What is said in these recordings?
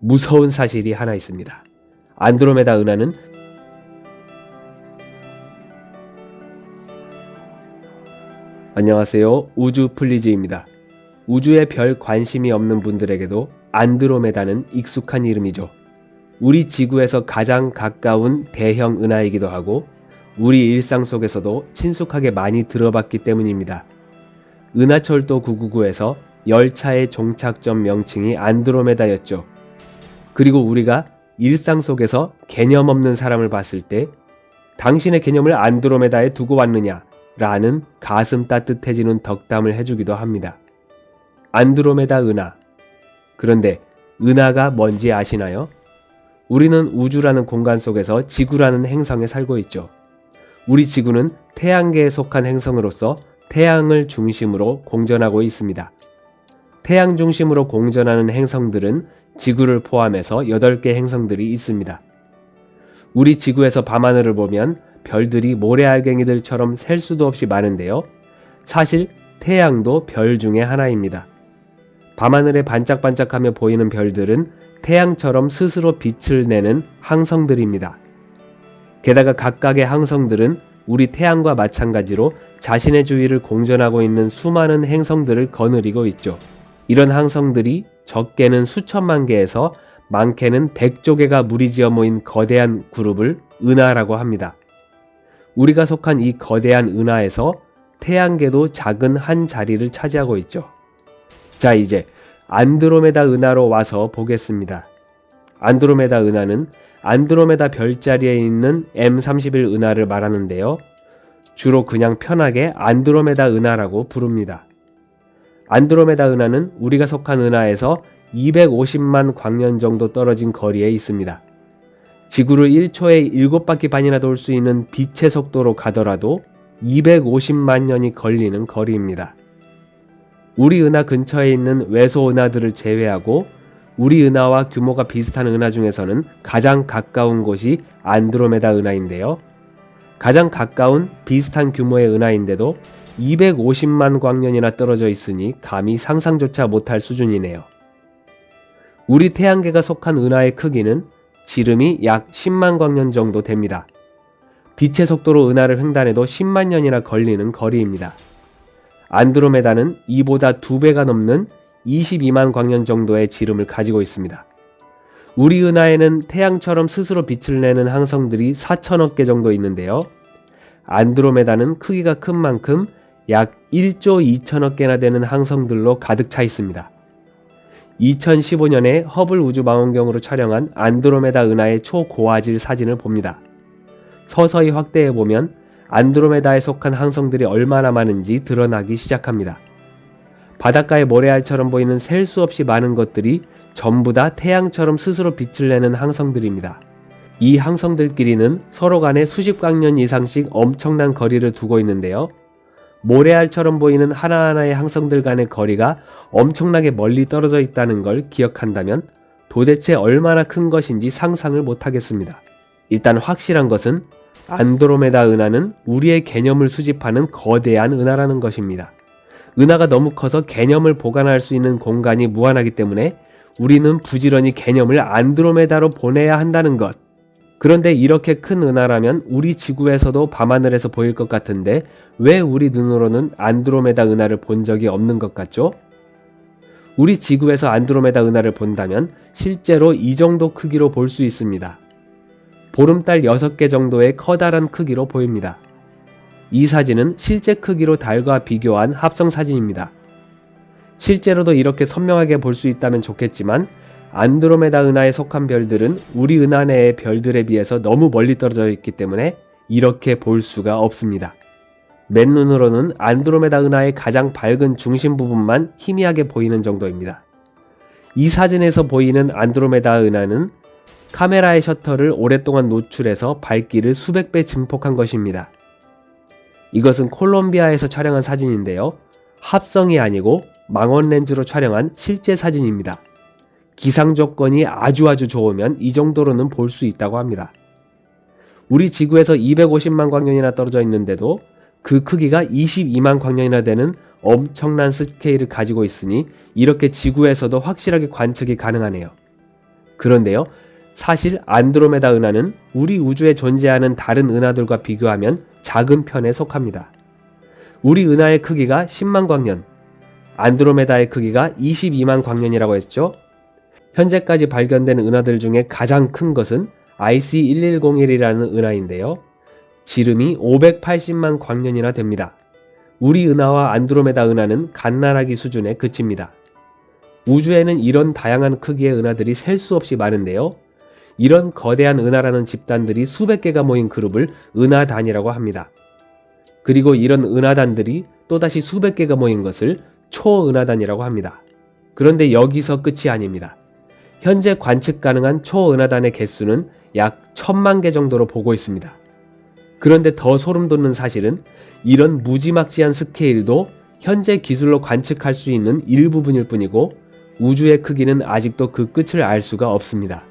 무서운 사실이 하나 있습니다. 안드로메다 은하는 안녕하세요. 우주플리즈입니다. 우주에 별 관심이 없는 분들에게도 안드로메다는 익숙한 이름이죠. 우리 지구에서 가장 가까운 대형 은하이기도 하고 우리 일상 속에서도 친숙하게 많이 들어봤기 때문입니다. 은하철도 999에서 열차의 종착점 명칭이 안드로메다였죠. 그리고 우리가 일상 속에서 개념 없는 사람을 봤을 때 당신의 개념을 안드로메다에 두고 왔느냐? 라는 가슴 따뜻해지는 덕담을 해주기도 합니다. 안드로메다 은하. 그런데 은하가 뭔지 아시나요? 우리는 우주라는 공간 속에서 지구라는 행성에 살고 있죠. 우리 지구는 태양계에 속한 행성으로서 태양을 중심으로 공전하고 있습니다. 태양 중심으로 공전하는 행성들은 지구를 포함해서 8개 행성들이 있습니다. 우리 지구에서 밤하늘을 보면 별들이 모래알갱이들처럼 셀 수도 없이 많은데요. 사실 태양도 별 중에 하나입니다. 밤하늘에 반짝반짝하며 보이는 별들은 태양처럼 스스로 빛을 내는 항성들입니다. 게다가 각각의 항성들은 우리 태양과 마찬가지로 자신의 주위를 공전하고 있는 수많은 행성들을 거느리고 있죠. 이런 항성들이 적게는 수천만 개에서 많게는 100조 개가 무리지어 모인 거대한 그룹을 은하라고 합니다. 우리가 속한 이 거대한 은하에서 태양계도 작은 한 자리를 차지하고 있죠. 자, 이제 안드로메다 은하로 와서 보겠습니다. 안드로메다 은하는 안드로메다 별자리에 있는 M31 은하를 말하는데요. 주로 그냥 편하게 안드로메다 은하라고 부릅니다. 안드로메다 은하는 우리가 속한 은하에서 250만 광년 정도 떨어진 거리에 있습니다. 지구를 1초에 7바퀴 반이나 돌 수 있는 빛의 속도로 가더라도 250만 년이 걸리는 거리입니다. 우리 은하 근처에 있는 외소 은하들을 제외하고 우리 은하와 규모가 비슷한 은하 중에서는 가장 가까운 곳이 안드로메다 은하인데요. 가장 가까운 비슷한 규모의 은하인데도 250만 광년이나 떨어져 있으니 감히 상상조차 못할 수준이네요. 우리 태양계가 속한 은하의 크기는 지름이 약 10만 광년 정도 됩니다. 빛의 속도로 은하를 횡단해도 10만 년이나 걸리는 거리입니다. 안드로메다는 이보다 2배가 넘는 22만 광년 정도의 지름을 가지고 있습니다. 우리 은하에는 태양처럼 스스로 빛을 내는 항성들이 4천억 개 정도 있는데요. 안드로메다는 크기가 큰 만큼 약 1조 2천억 개나 되는 항성들로 가득 차 있습니다. 2015년에 허블 우주망원경으로 촬영한 안드로메다 은하의 초고화질 사진을 봅니다. 서서히 확대해보면 안드로메다에 속한 항성들이 얼마나 많은지 드러나기 시작합니다. 바닷가의 모래알처럼 보이는 셀 수 없이 많은 것들이 전부 다 태양처럼 스스로 빛을 내는 항성들입니다. 이 항성들끼리는 서로 간에 수십 광년 이상씩 엄청난 거리를 두고 있는데요. 모래알처럼 보이는 하나하나의 항성들 간의 거리가 엄청나게 멀리 떨어져 있다는 걸 기억한다면 도대체 얼마나 큰 것인지 상상을 못하겠습니다. 일단 확실한 것은 안드로메다 은하는 우리의 개념을 수집하는 거대한 은하라는 것입니다. 은하가 너무 커서 개념을 보관할 수 있는 공간이 무한하기 때문에 우리는 부지런히 개념을 안드로메다로 보내야 한다는 것. 그런데 이렇게 큰 은하라면 우리 지구에서도 밤하늘에서 보일 것 같은데 왜 우리 눈으로는 안드로메다 은하를 본 적이 없는 것 같죠? 우리 지구에서 안드로메다 은하를 본다면 실제로 이 정도 크기로 볼 수 있습니다. 보름달 6개 정도의 커다란 크기로 보입니다. 이 사진은 실제 크기로 달과 비교한 합성 사진입니다. 실제로도 이렇게 선명하게 볼 수 있다면 좋겠지만 안드로메다 은하에 속한 별들은 우리 은하 내의 별들에 비해서 너무 멀리 떨어져 있기 때문에 이렇게 볼 수가 없습니다. 맨눈으로는 안드로메다 은하의 가장 밝은 중심 부분만 희미하게 보이는 정도입니다. 이 사진에서 보이는 안드로메다 은하는 카메라의 셔터를 오랫동안 노출해서 밝기를 수백 배 증폭한 것입니다. 이것은 콜롬비아에서 촬영한 사진인데요. 합성이 아니고 망원 렌즈로 촬영한 실제 사진입니다. 기상 조건이 아주 좋으면 이 정도로는 볼 수 있다고 합니다. 우리 지구에서 250만 광년이나 떨어져 있는데도 그 크기가 22만 광년이나 되는 엄청난 스케일을 가지고 있으니 이렇게 지구에서도 확실하게 관측이 가능하네요. 그런데요, 사실 안드로메다 은하는 우리 우주에 존재하는 다른 은하들과 비교하면 작은 편에 속합니다. 우리 은하의 크기가 10만 광년, 안드로메다의 크기가 22만 광년이라고 했죠. 현재까지 발견된 은하들 중에 가장 큰 것은 IC1101이라는 은하인데요. 지름이 580만 광년이나 됩니다. 우리 은하와 안드로메다 은하는 갓나라기 수준에 그칩니다. 우주에는 이런 다양한 크기의 은하들이 셀 수 없이 많은데요. 이런 거대한 은하라는 집단들이 수백 개가 모인 그룹을 은하단이라고 합니다. 그리고 이런 은하단들이 또다시 수백 개가 모인 것을 초은하단이라고 합니다. 그런데 여기서 끝이 아닙니다. 현재 관측 가능한 초은하단의 개수는 약 1000만 개 정도로 보고 있습니다. 그런데 더 소름 돋는 사실은 이런 무지막지한 스케일도 현재 기술로 관측할 수 있는 일부분일 뿐이고 우주의 크기는 아직도 그 끝을 알 수가 없습니다.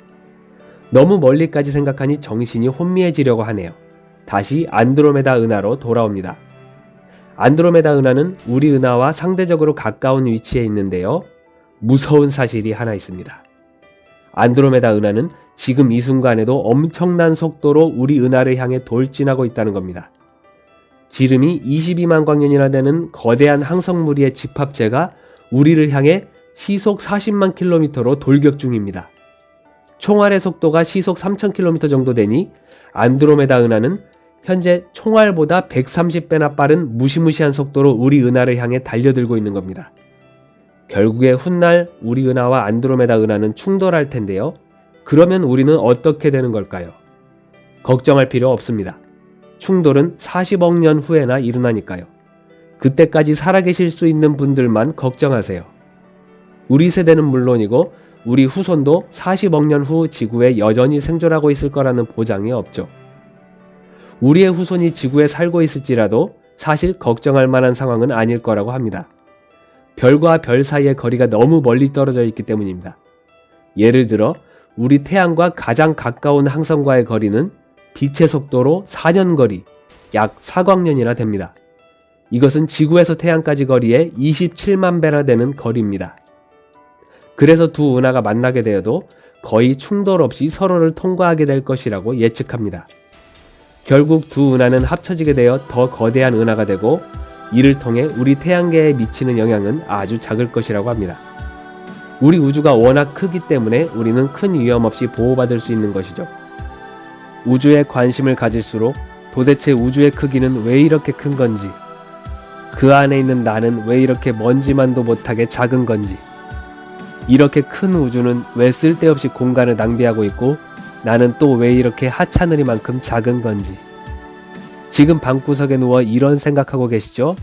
너무 멀리까지 생각하니 정신이 혼미해지려고 하네요. 다시 안드로메다 은하로 돌아옵니다. 안드로메다 은하는 우리 은하와 상대적으로 가까운 위치에 있는데요. 무서운 사실이 하나 있습니다. 안드로메다 은하는 지금 이 순간에도 엄청난 속도로 우리 은하를 향해 돌진하고 있다는 겁니다. 지름이 22만 광년이나 되는 거대한 항성무리의 집합체가 우리를 향해 시속 40만 킬로미터로 돌격 중입니다. 총알의 속도가 시속 3000km 정도 되니 안드로메다 은하는 현재 총알보다 130배나 빠른 무시무시한 속도로 우리 은하를 향해 달려들고 있는 겁니다. 결국에 훗날 우리 은하와 안드로메다 은하는 충돌할 텐데요. 그러면 우리는 어떻게 되는 걸까요? 걱정할 필요 없습니다. 충돌은 40억 년 후에나 일어나니까요. 그때까지 살아계실 수 있는 분들만 걱정하세요. 우리 세대는 물론이고 우리 후손도 40억 년 후 지구에 여전히 생존하고 있을 거라는 보장이 없죠. 우리의 후손이 지구에 살고 있을지라도 사실 걱정할 만한 상황은 아닐 거라고 합니다. 별과 별 사이의 거리가 너무 멀리 떨어져 있기 때문입니다. 예를 들어 우리 태양과 가장 가까운 항성과의 거리는 빛의 속도로 4년거리, 약 4광년이나 됩니다. 이것은 지구에서 태양까지 거리의 27만 배나 되는 거리입니다. 그래서 두 은하가 만나게 되어도 거의 충돌 없이 서로를 통과하게 될 것이라고 예측합니다. 결국 두 은하는 합쳐지게 되어 더 거대한 은하가 되고 이를 통해 우리 태양계에 미치는 영향은 아주 작을 것이라고 합니다. 우리 우주가 워낙 크기 때문에 우리는 큰 위험 없이 보호받을 수 있는 것이죠. 우주에 관심을 가질수록 도대체 우주의 크기는 왜 이렇게 큰 건지, 그 안에 있는 나는 왜 이렇게 먼지만도 못하게 작은 건지, 이렇게 큰 우주는 왜 쓸데없이 공간을 낭비하고 있고 나는 또 왜 이렇게 하찮으리만큼 작은 건지. 지금 방구석에 누워 이런 생각하고 계시죠?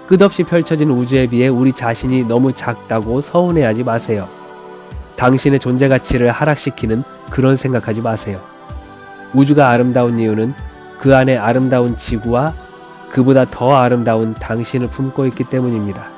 끝없이 펼쳐진 우주에 비해 우리 자신이 너무 작다고 서운해하지 마세요. 당신의 존재 가치를 하락시키는 그런 생각하지 마세요. 우주가 아름다운 이유는 그 안에 아름다운 지구와 그보다 더 아름다운 당신을 품고 있기 때문입니다.